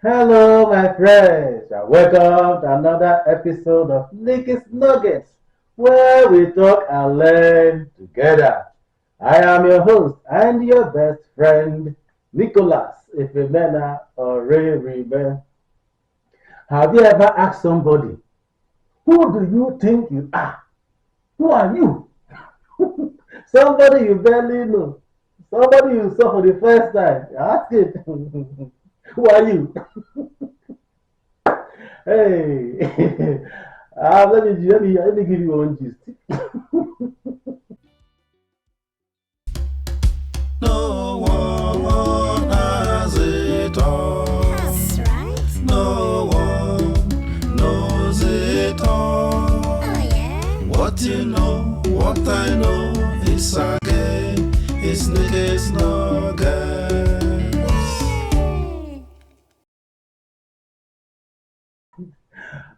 Hello, my friends, and welcome to another episode of Nick's Nuggets, where we talk and learn together. I am your host and your best friend, Nicholas Ifemena or Ray Reben. Have you ever asked somebody, who do you think you are? Who are you? Somebody you barely know, somebody you saw for the first time. Ask it, who are you? Hey, let me give you one gist. No one has it all. That's right. No one knows it all. Oh, yeah. What you know, what I know, is a game. It's niggas nuggets. Yay.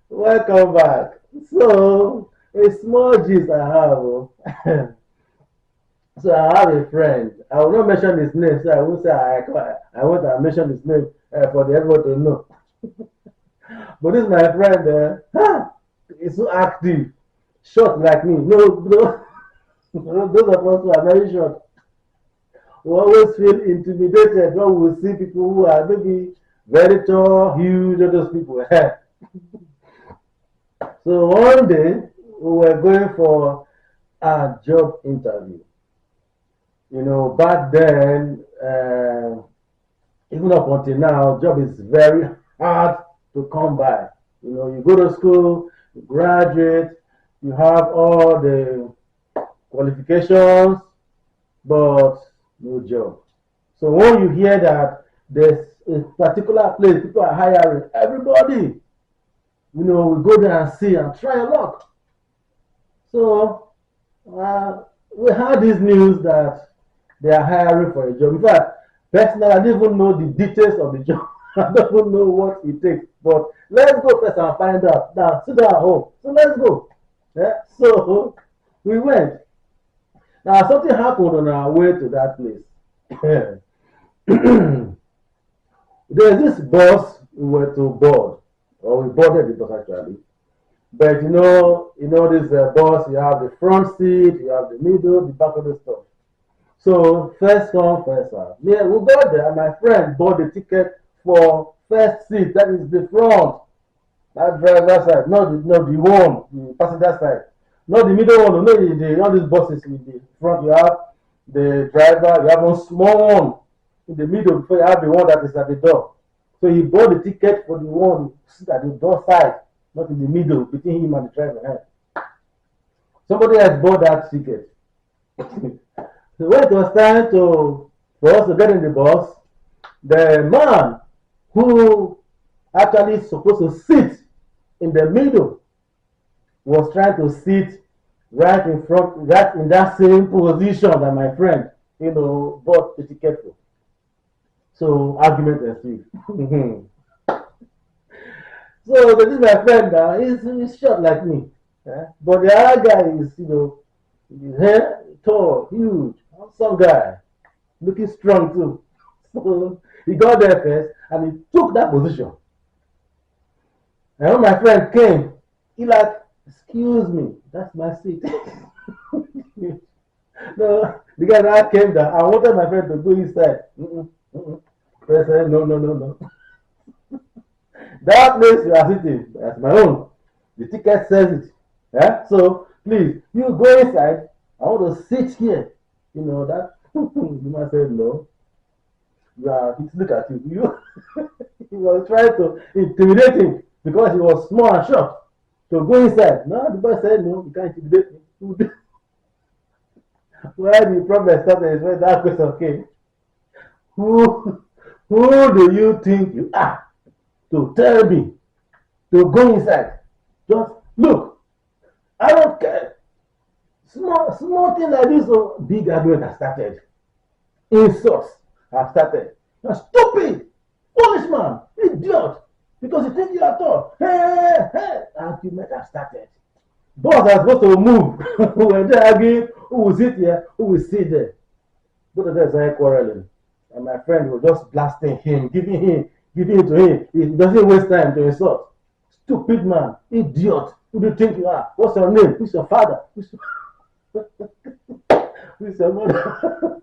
Welcome back. So, a small gist I have. So, I have a friend. I will not mention his name, so I won't say I want to mention his name for the everyone to know. But this is my friend. He's so active, short like me. No, those of us who are very short, we always feel intimidated when we see people who are maybe very tall, huge, all those people. So one day we were going for a job interview. Back then, even up until now, job is very hard to come by. You go to school, you graduate, you have all the qualifications, but no job. So when you hear that there's a particular place people are hiring, everybody, we go there and see and try a luck. So we had this news that they are hiring for a job. In fact, personally, I didn't even know the details of the job. I don't even know what it takes. But let's go first and find out. Now, sit down at home. So let's go. Yeah? So we went. Now, something happened on our way to that place. There's this bus we were to board, or we boarded the bus actually. But this bus, you have the front seat, you have the middle, the back of the stuff. So first come, first serve. Yeah, we got there, and my friend bought the ticket for first seat. That is the front, that driver side, not the one, the passenger side, not the middle one. No, all these buses in the front. You have the driver, you have one small one in the middle before you have the one that is at the door. So he bought the ticket for the one at the door side, not in the middle between him and the driver. Somebody else bought that ticket. So when it was time for us to get in the bus, the man who actually supposed to sit in the middle was trying to sit right in front, right in that same position that my friend, bought the ticket for. So argument ensued. So this is my friend now. He's short like me, but the other guy is, his hair tall, huge, handsome guy, looking strong too. So he got there first and he took that position. And when my friend came, he like, excuse me, that's my seat. No, the guy that came down, I wanted my friend to go inside. Friend said, no. That place you are sitting, that's my own. The ticket says it. Yeah? So please, you go inside. I want to sit here. That the man said no. Look at you. He was trying to intimidate him because he was small and short. So go inside. No, the boy said no, you can't intimidate me. Where the problem started is when that question came. Who who do you think you are to tell me to go inside? Just look, I don't care. Small thing like this, so big argument has started. Insults have started. You're stupid, foolish man, idiot, because you think you are tall. Hey, argument has started. Boss are supposed to move. When they arguing, who will sit here, who will sit there. Both of them started quarreling. And my friend was just blasting him, giving him giving it to him. He doesn't waste time to insult. Stupid man, idiot. Who do you think you are? What's your name? Who's your father? Who's your mother?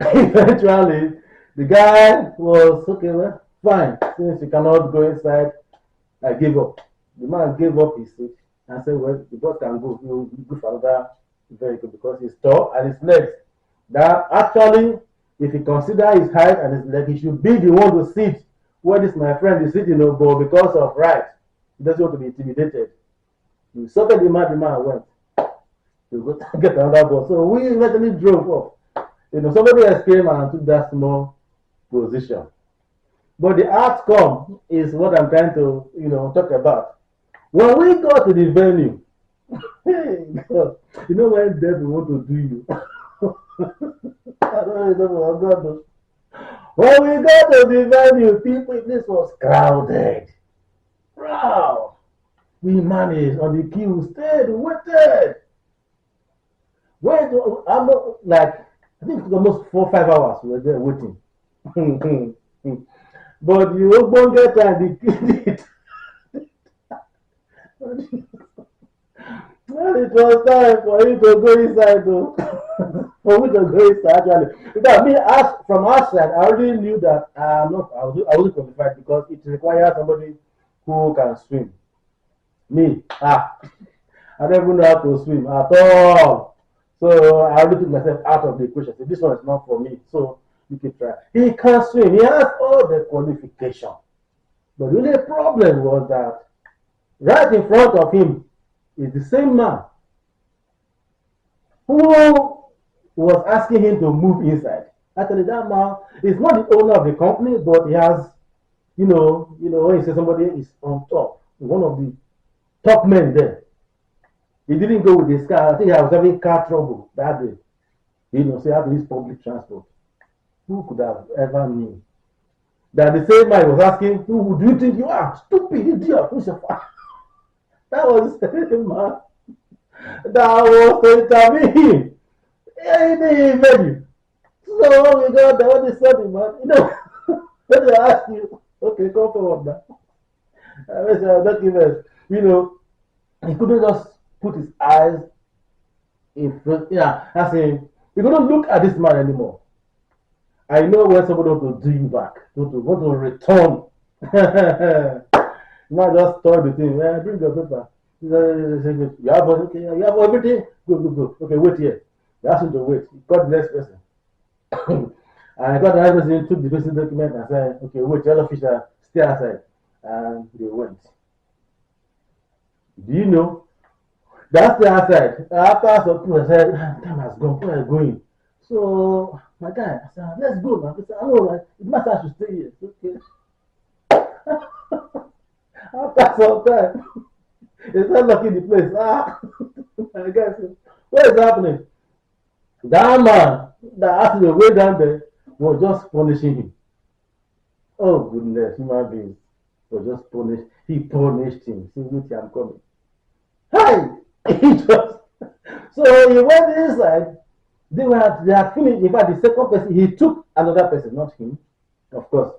Eventually, the guy was okay, well, fine. Since you cannot go inside, I gave up. The man gave up his seat and said, well, the boss can go. He'll go for another vehicle because he's tall and his legs. That actually, if he consider his height and his leg, he should be the one to sit where this my friend is sitting, but because of right, he doesn't want to be intimidated. He insulted the man went to go get another bus. So we eventually drove off. Somebody else came and took that small position. But the outcome is what I'm trying to, talk about. When we got to the venue, hey, God, when devil want to do you. I don't know what God. When we got to the venue, this was crowded. Wow. We managed on the queue, stayed, waited. I'm not like, I think it was almost 4 or 5 hours we were there waiting. But you won't get time. Well, it was time for you to go inside, though. For me to go inside, actually. Because me, from outside, I already knew that I wasn't qualified because it requires somebody who can swim. Me, I don't even know how to swim at all. So I already took myself out of the equation. So this one is not for me. So you can try. He can swim. He has all the qualification. But the only problem was that right in front of him is the same man who was asking him to move inside. Actually, that man is not the owner of the company, but he has, when you say somebody is on top, one of the top men there. He didn't go with his car. I think I was having car trouble that day. So he had to use public transport. Who could have ever known that the same man was asking, who do you think you are? Stupid idiot. Who's your father? That was the same man that was to interview him. He didn't venue. So when we got there, when they saw the man, when they asked you, okay, come forward now. I said, documents, he couldn't just put his eyes in front, as in, he couldn't look at this man anymore. I know when somebody wants to do you back, want to return. Not just toy the thing. Bring your paper. You have okay, you have everything. Go. Okay, wait here. They asked him to wait. He got the next person. And I got the next person, took the person's document and said, okay, wait, tell the officer, stay outside. And they went. Do you know? That's the outside. After some people said, time has gone, where are you going? So my guy, I said, let's go now. He said, oh, it matters I should stay here. Okay. After some time, they started locking the place. My guy said, what is happening? That man that asked him to way down there was just punishing him. Oh goodness, human beings was just punished. He punished him. See, which I'm coming. Hi! He just so he went inside. They had finished. In fact, the second person, he took another person, not him. Of course.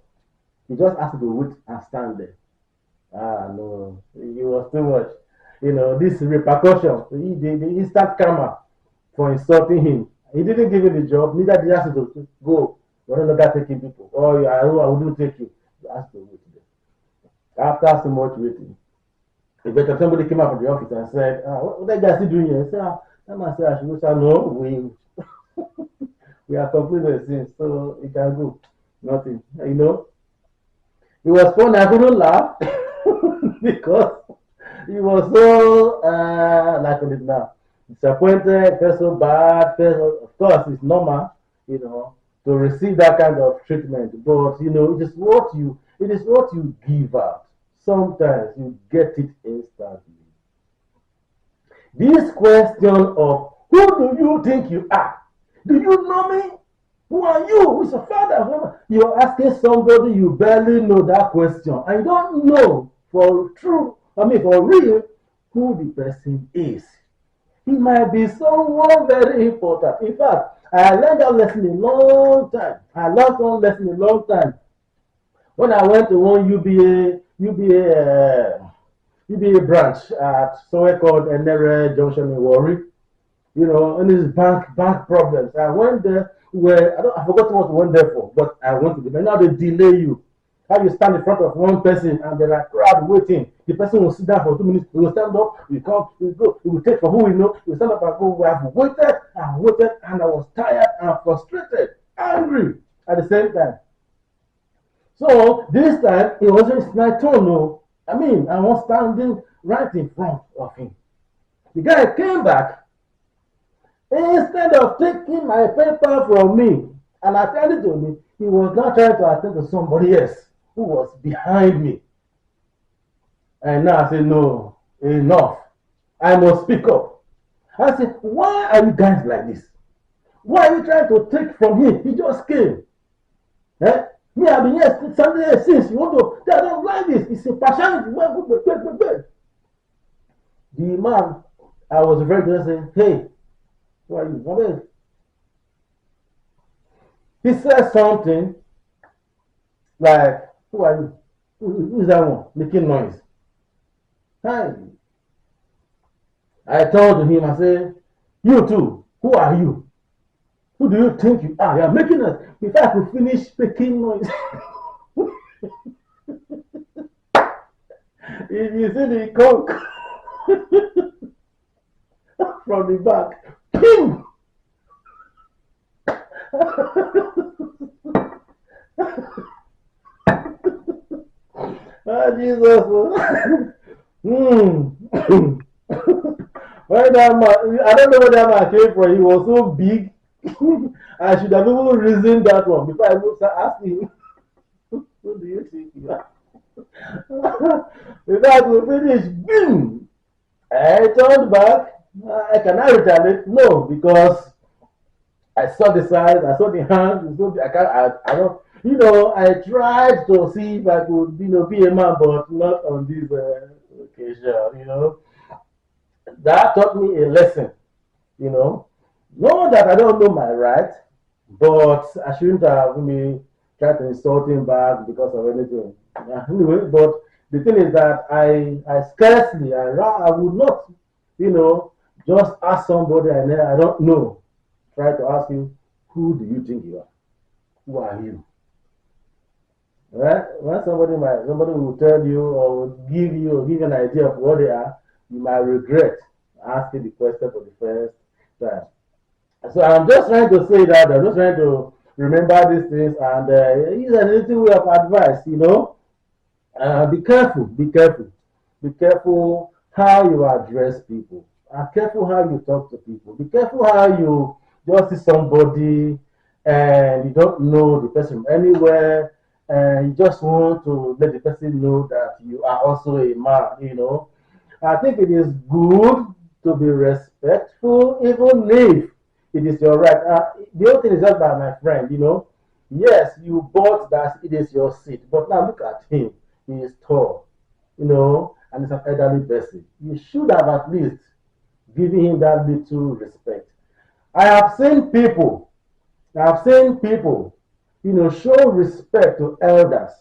He just asked to wait and stand there. No, it was too much. This repercussion, the instant karma for insulting him. He didn't give him the job, neither did he ask him to go. You're no longer taking people. Oh, yeah, I wouldn't take you. You asked to wait there. After so much waiting, eventually somebody came out from the office and said, what that guy still doing here? I said, that man said I should go. Say, no, we are completed since, so it can go. Nothing. It was fun. I couldn't laugh because he was so like on it now. Disappointed, felt so bad, of course it's normal, to receive that kind of treatment. But it is what you give out. Sometimes you get it instantly. This question of who do you think you are? Do you know me? Who are you? Who's your father? You're asking somebody you barely know that question. And you don't know for real, who the person is. He might be someone very important. In fact, I learned that lesson a long time. I learned one lesson a long time. When I went to one UBA branch at somewhere called Enere Junction in Warri, and his bank problems. I went there where I forgot what I went there for, but I went to the bank. Now they delay you. How you stand in front of one person and there are crowd waiting. The person will sit down for 2 minutes. He will stand up. We come. We go. He will take for who we know. We stand up and go. We have waited, and I was tired and frustrated, angry at the same time. So this time it wasn't my turn. No, I mean I was standing right in front of him. The guy came back. Instead of taking my paper from me and attending to me, he was now trying to attend to somebody else who was behind me. And now I said, no, enough. I must speak up. I said, why are you guys like this? Why are you trying to take from him? He just came. Eh? Me, I've been here Sunday since. You want to, I don't like this. It's a partiality. The man, I was very good saying, hey, who are you? He said something like, who are you? Who is that one making noise? Hi. I told him, I said, you too, who are you? Who do you think you are? You are making us. If I could finish making noise. If you see the cock from the back, ping! Ah, Jesus. When that man, I don't know where that man came from. He was so big. I should have even reasoned that one before I would start asking him, who do you think you are? Before I could finish, boom! I turned back. Can I retaliate? No, because I saw the size, I saw the hand, I can't, I don't, I tried to see if I could, be a man, but not on this occasion. That taught me a lesson, you know. Not that I don't know my right, but I shouldn't have tried to insult him back because of anything. Anyway, but the thing is that I would not, you know, just ask somebody I don't know. Try to ask him, who do you think you are? Who are you? Right? When somebody will tell you or will give you an idea of what they are, you might regret asking the question for the first time. So I'm just trying to say that I'm just trying to remember these things and use a little way of advice. Be careful, be careful, be careful how you address people. Careful how you talk to people. Be careful how you just see somebody and you don't know the person from anywhere and you just want to let the person know that you are also a man. I think it is good to be respectful, even if it is your right. The whole thing is just by my friend. Yes, you bought that it is your seat, but now look at him. He is tall, and he's an elderly person. You should have at least given him that little respect. I have seen people, show respect to elders.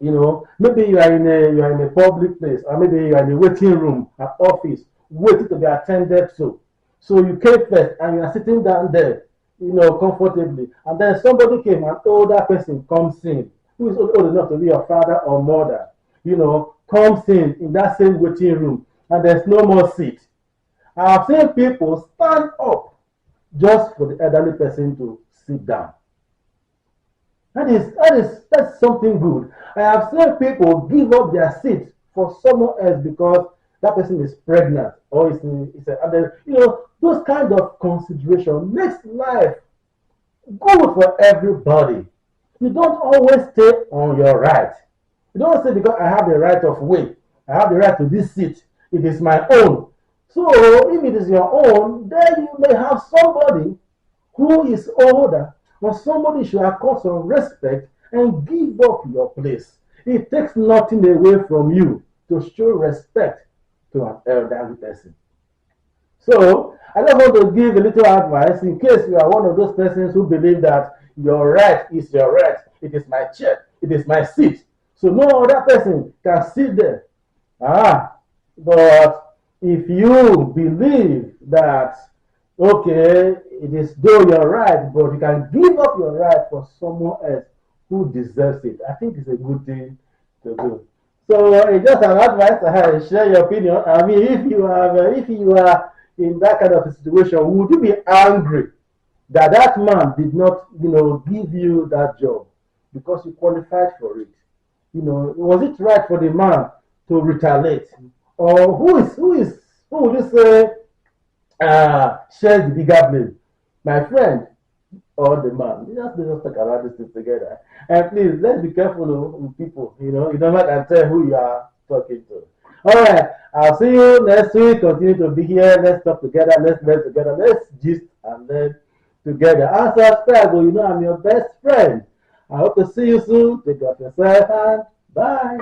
Maybe you are in a public place, or maybe you are in a waiting room at office, waiting to be attended to. So you came first, and you are sitting down there, comfortably, and then somebody came, an older person comes in, who is old enough to be your father or mother, comes in that same waiting room, and there's no more seat. I have seen people stand up just for the elderly person to sit down. That's something good. I have seen people give up their seat for someone else because that person is pregnant or those kind of consideration makes life good for everybody. You don't always stay on your right. You don't say because I have the right of way, I have the right to this seat. It is my own. So if it is your own, then you may have somebody who is older or somebody should accord some respect and give up your place. It takes nothing away from you to show respect to an elderly person. So I just want to give a little advice in case you are one of those persons who believe that your right is your right. It is my chair. It is my seat. So no other person can sit there. But if you believe that, okay, it is though you're right, but you can give up your right for someone else who deserves it, I think it's a good thing to do. So just an advice, share your opinion. I mean, if you are in that kind of a situation, would you be angry that that man did not, give you that job because you qualified for it? Was it right for the man to retaliate, or who would you say shares the bigger blame, my friend or the man? Let's talk about this thing together. And please, let's be careful with people. You never can tell who you are talking to. All right, I'll see you next week. Continue to be here. Let's talk together. Let's learn together. Let's gist and learn together. And subscribe. I'm your best friend. I hope to see you soon. Take care of yourself and bye.